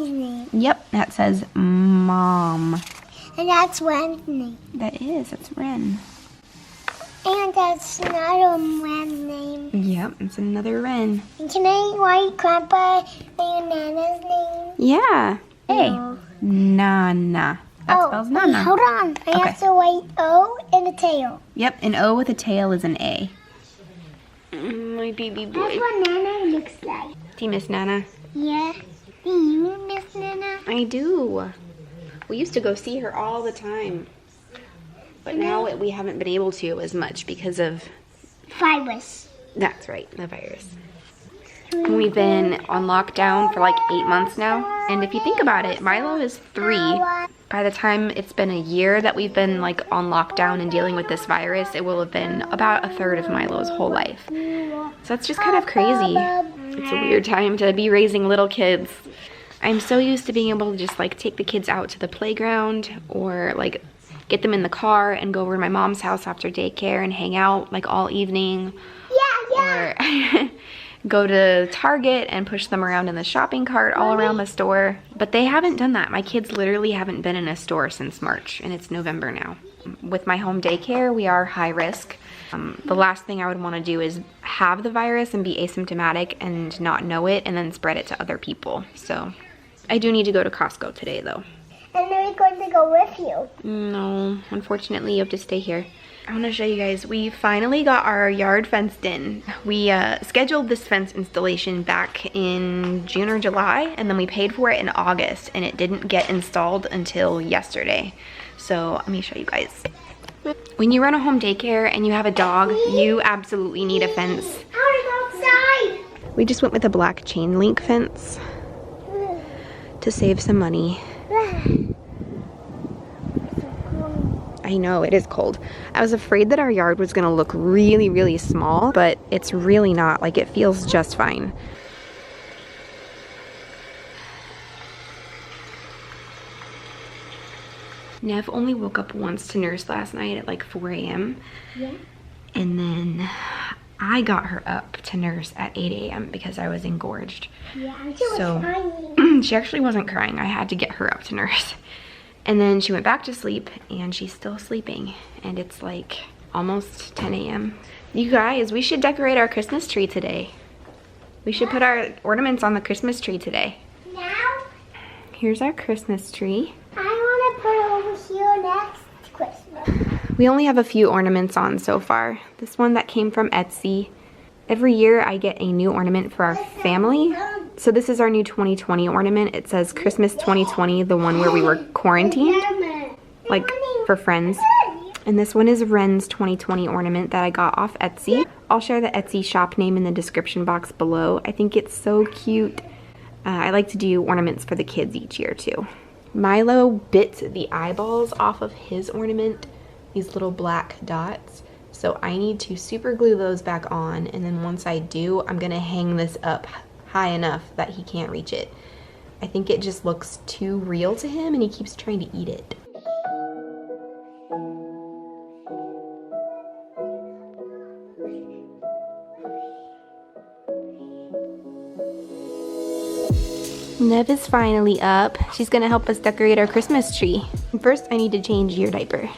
name. Yep, that says Mom. And that's Ren's name. That is, that's Ren. And that's another Ren's name. Yep, it's another Ren. And can I write Grandpa and Nana's name? Yeah. Hey. No. Nana. That spells Nana. Hold on. I have to write O and a tail. Yep, an O with a tail is an A. My baby boy. That's what Nana looks like. Do you miss Nana? Yeah. Do you miss Nana? I do. We used to go see her all the time. But now we haven't been able to as much because of... Virus. That's right, the virus. We've been on lockdown for like 8 months now. And if you think about it, Milo is 3. By the time it's been a year that we've been like on lockdown and dealing with this virus, it will have been about a third of Milo's whole life. So it's just kind of crazy. It's a weird time to be raising little kids. I'm so used to being able to just like take the kids out to the playground or like get them in the car and go over to my mom's house after daycare and hang out like all evening. Or go to Target and push them around in the shopping cart all around the store. But they haven't done that. My kids literally haven't been in a store since March, and it's November now. With my home daycare, we are high risk. The last thing I would want to do is have the virus and be asymptomatic and not know it and then spread it to other people. So I do need to go to Costco today though. And are we going to go with you? No, unfortunately you have to stay here. I want to show you guys, we finally got our yard fenced in. We scheduled this fence installation back in June or July, and then we paid for it in August, and it didn't get installed until yesterday. So let me show you guys. When you run a home daycare and you have a dog, you absolutely need a fence. Outside. We just went with a black chain link fence to save some money. I know, it is cold. I was afraid that our yard was gonna look really, really small, but it's really not. Like, it feels just fine. Nev only woke up once to nurse last night at like 4 a.m. Yeah. And then I got her up to nurse at 8 a.m. because I was engorged. Yeah, she was crying. She actually wasn't crying. I had to get her up to nurse. And then she went back to sleep, and she's still sleeping. And it's like almost 10 a.m. You guys, we should decorate our Christmas tree today. We should put our ornaments on the Christmas tree today. Now? Here's our Christmas tree. I want to put it over here next Christmas. We only have a few ornaments on so far. This one that came from Etsy. Every year I get a new ornament for our family. So this is our new 2020 ornament. It says Christmas 2020, the one where we were quarantined, like for friends. And this one is Ren's 2020 ornament that I got off Etsy. I'll share the Etsy shop name in the description box below. I think it's so cute. I like to do ornaments for the kids each year too. Milo bit the eyeballs off of his ornament, these little black dots. So I need to super glue those back on, and then once I do, I'm gonna hang this up high enough that he can't reach it. I think it just looks too real to him and he keeps trying to eat it. Nev is finally up. She's gonna help us decorate our Christmas tree. First, I need to change your diaper.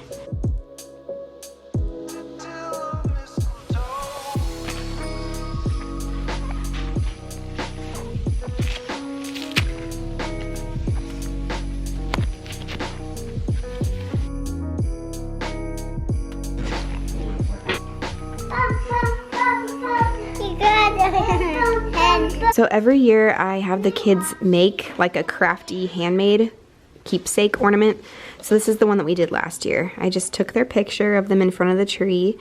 So every year I have the kids make like a crafty handmade keepsake ornament. So this is the one that we did last year. I just took their picture of them in front of the tree,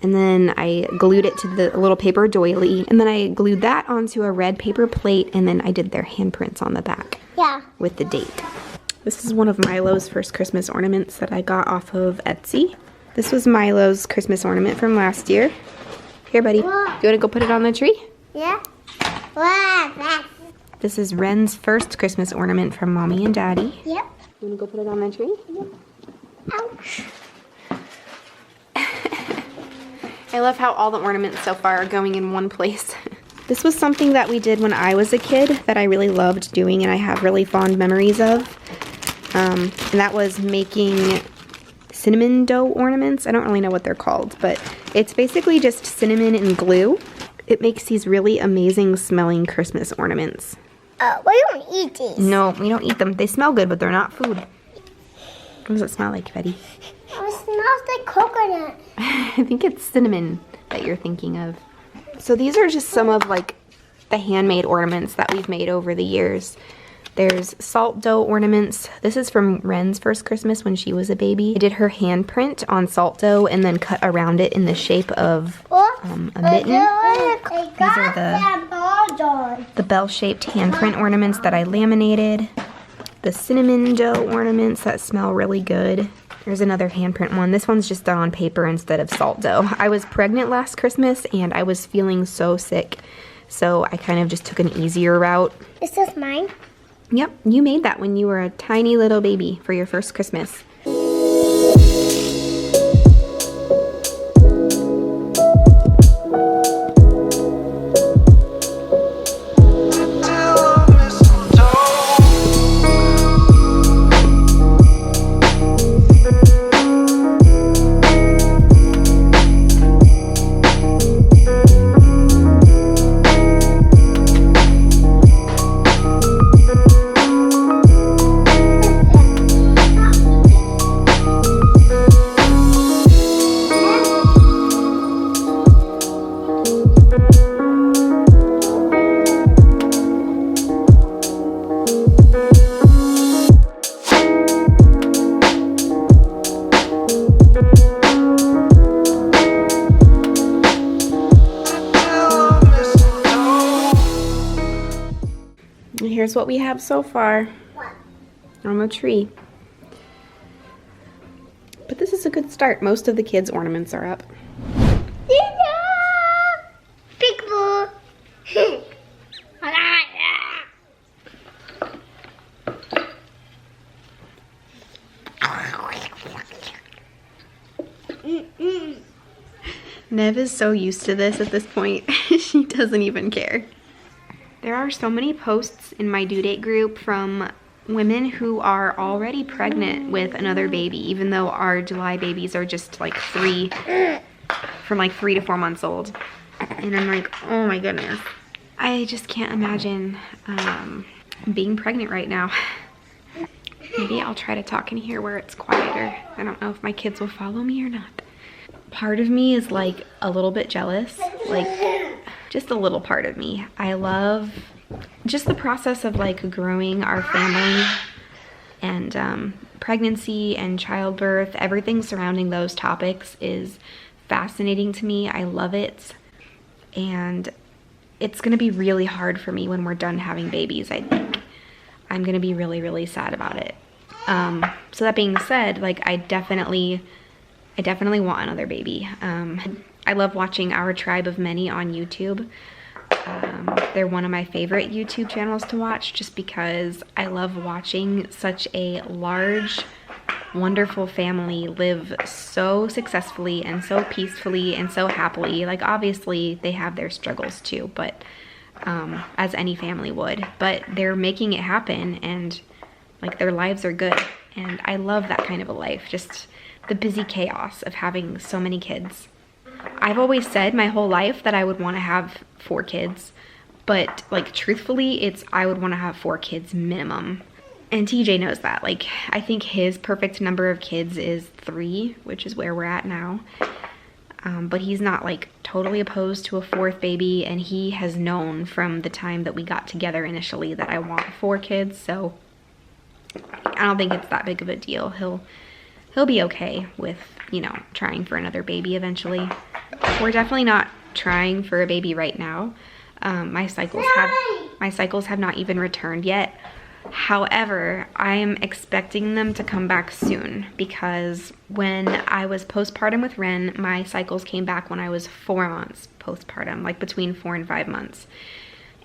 and then I glued it to the little paper doily, and then I glued that onto a red paper plate, and then I did their handprints on the back with the date. This is one of Milo's first Christmas ornaments that I got off of Etsy. This was Milo's Christmas ornament from last year. Here, buddy. Do you want to go put it on the tree? Yeah. This is Ren's first Christmas ornament from Mommy and Daddy. Yep. You want to go put it on the tree? Yep. Ouch. I love how all the ornaments so far are going in one place. This was something that we did when I was a kid that I really loved doing and I have really fond memories of. And that was making cinnamon dough ornaments. I don't really know what they're called, but it's basically just cinnamon and glue. It makes these really amazing smelling Christmas ornaments. We don't eat these. No, we don't eat them. They smell good, but they're not food. What does it smell like, Betty? It smells like coconut. I think it's cinnamon that you're thinking of. So these are just some of like the handmade ornaments that we've made over the years. There's salt dough ornaments. This is from Ren's first Christmas when she was a baby. I did her handprint on salt dough and then cut around it in the shape of a mitten. These are the bell-shaped handprint ornaments that I laminated. The cinnamon dough ornaments that smell really good. There's another handprint one. This one's just done on paper instead of salt dough. I was pregnant last Christmas and I was feeling so sick, so I kind of just took an easier route. Is this mine? Yep, you made that when you were a tiny little baby for your first Christmas. Here's what we have so far on the tree. But this is a good start. Most of the kids' ornaments are up. Peekaboo. Nev is so used to this at this point. She doesn't even care. There are so many posts in my due date group from women who are already pregnant with another baby, even though our July babies are just like from 3 to 4 months old. And I'm like, oh my goodness. I just can't imagine being pregnant right now. Maybe I'll try to talk in here where it's quieter. I don't know if my kids will follow me or not. Part of me is like a little bit jealous, like just a little part of me. I love just the process of like growing our family and pregnancy and childbirth. Everything surrounding those topics is fascinating to me. I love it. And it's gonna be really hard for me when we're done having babies, I think. I'm gonna be really, really sad about it. So that being said, like I definitely want another baby. I love watching Our Tribe of Many on YouTube. They're one of my favorite YouTube channels to watch just because I love watching such a large, wonderful family live so successfully and so peacefully and so happily. Like obviously they have their struggles too, but as any family would, but they're making it happen and like their lives are good. And I love that kind of a life, just the busy chaos of having so many kids. I've always said my whole life that I would want to have 4 kids, but like truthfully, I would want to have 4 kids minimum. And TJ knows that. Like I think his perfect number of kids is 3, which is where we're at now. But he's not like totally opposed to a 4th baby, and he has known from the time that we got together initially that I want 4 kids, so I don't think it's that big of a deal. He'll be okay with, you know, trying for another baby eventually. We're definitely not trying for a baby right now. My cycles have not even returned yet. However, I am expecting them to come back soon because when I was postpartum with Ren, my cycles came back when I was 4 months postpartum, like between 4 and 5 months.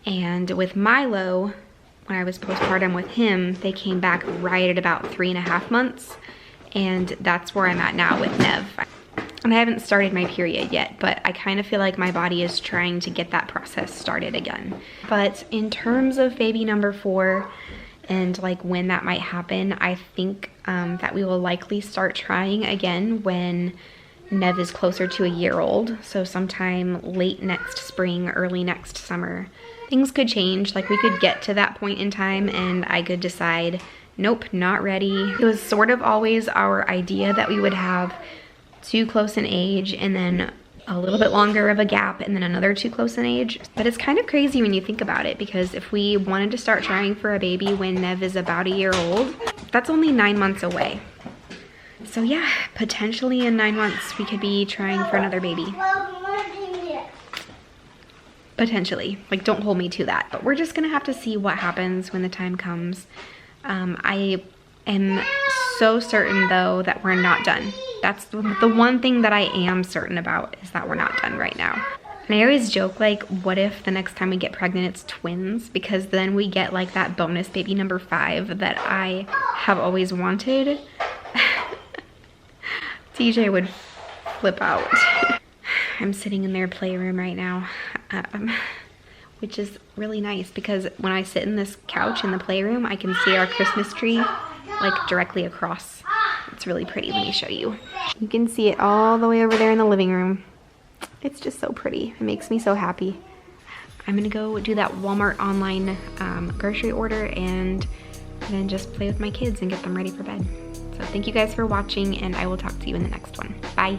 And with Milo, when I was postpartum with him, they came back right at about 3.5 months. And that's where I'm at now with Nev. And I haven't started my period yet, but I kind of feel like my body is trying to get that process started again. But in terms of baby number 4 and like when that might happen, I think that we will likely start trying again when Nev is closer to a year old. So sometime late next spring, early next summer. Things could change, like we could get to that point in time and I could decide, nope, not ready. It was sort of always our idea that we would have 2 close in age and then a little bit longer of a gap and then another 2 close in age. But it's kind of crazy when you think about it, because if we wanted to start trying for a baby when Nev is about a year old, that's only 9 months away. So yeah, potentially in 9 months we could be trying for another baby. Potentially, like don't hold me to that. But we're just gonna have to see what happens when the time comes. I am so certain though that we're not done. That's the one thing that I am certain about, is that we're not done right now. And I always joke, like, what if the next time we get pregnant it's twins? Because then we get like that bonus baby number 5 that I have always wanted. TJ would flip out. I'm sitting in their playroom right now, which is really nice because when I sit in this couch in the playroom, I can see our Christmas tree like directly across. It's really pretty. Let me show you. You can see it all the way over there in the living room. It's just so pretty. It makes me so happy. I'm gonna go do that Walmart online grocery order and then just play with my kids and get them ready for bed. So thank you guys for watching, and I will talk to you in the next one. Bye.